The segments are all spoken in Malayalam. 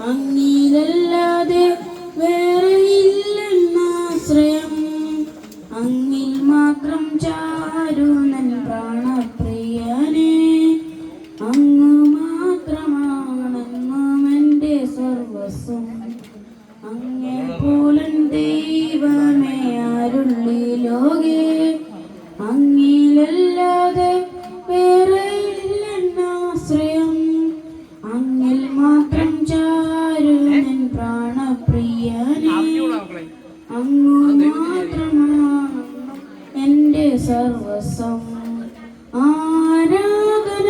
അങ്ങിലല്ലാതെ വേറെയില്ലെന്നാശ്രയം, അങ്ങിൽ മാത്രം ചാരുനൻ പ്രാണപ്രിയനെ. അങ്ങ് മാത്രമാണെന്നും എൻ്റെ സർവസ്വം, അങ്ങേ പോലൻ ദൈവമേ ആരുള്ളി ലോകേ. അങ്ങിലല്ലാതെ വേറെയില്ലെന്നാശ്രയം, അങ്ങിൽ മാത്രം ചാരുനൻ പ്രാണപ്രിയനെ. അങ്ങു മാത്രമാണ് എൻ്റെ സർവസ്വം. ആരാധന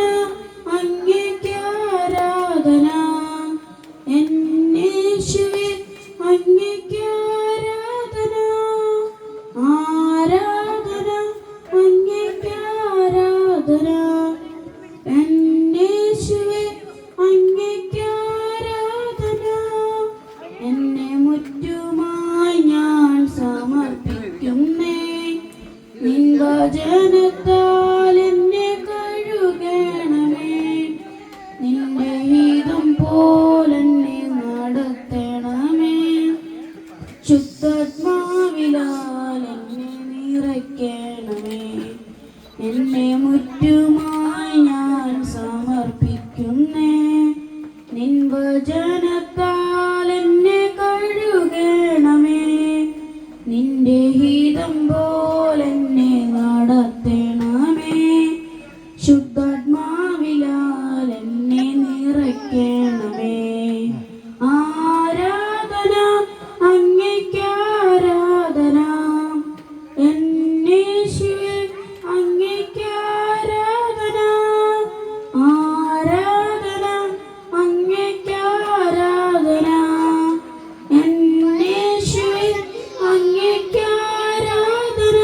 അങ്ങേക്ക് ആരാധന, എന്നേശുവേ അങ്ങേക്ക് ആരാധന. ആരാധന അങ്ങേക്ക് ആരാധന, എന്നേശുവേ അങ്ങേക്ക് ആരാധന. എന്നെ മുറ്റുമായി ഞാൻ സമർപ്പിക്കുന്നേ, നിൻ വചനത്താൽ എന്നെ കഴുകണമേ. നിന്റെ ഹിതം പോലെന്നെ നടത്തണമേ, ശുദ്ധാത്മാവിലാൽ എന്നെ നിറയ്ക്കണമേ. എന്നെ മുറ്റുമായി ഞാൻ സമർപ്പിക്കുന്നേ, നിൻ വചനത്താൽ എന്നെ കഴുകണമേ. നിന്റെ ഹിതം പോലെന്നെ നടത്തണമേ, ശുദ്ധാത്മാവിലാൽ എന്നെ നിറയ്ക്കണമേ. ആരാധന അങ്ങേക്ക് ആരാധന, എന്നേശുവേ അങ്ങേക്ക് ആരാധന. ആരാധന അങ്ങേക്ക് ആരാധന, എന്നേശുവേ അങ്ങേക്ക് ആരാധന.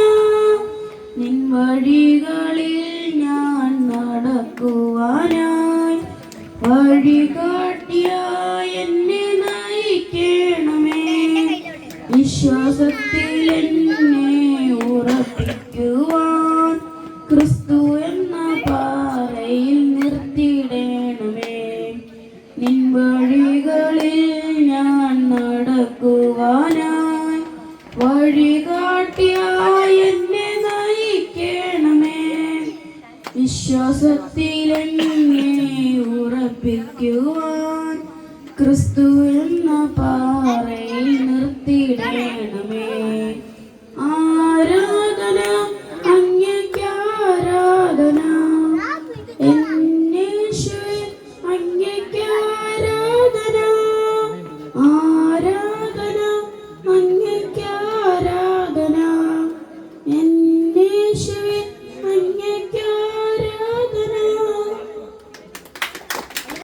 നിൻ വഴികളിൽ ഞാൻ നടക്കുവാനായി വഴികാട്ടിയായി എന്നെ നയിക്കണമേ. വിശ്വാസത്തിൽ എന്നെ ഉറപ്പിക്കുവാൻ ക്രിസ്തു എന്ന പാറയിൽ നിർത്തിയിടണമേ. നിൻ വഴികളിൽ ഞാൻ നടക്കുവാനായി വഴികാട്ടിയായി എന്നെ നയിക്കണമേ. വിശ്വാസത്തിൽ എന്നെ ഉറപ്പിക്കുവാൻ ക്രിസ്തു എന്ന പാറയിൽ നിർത്തിയിടണമേ.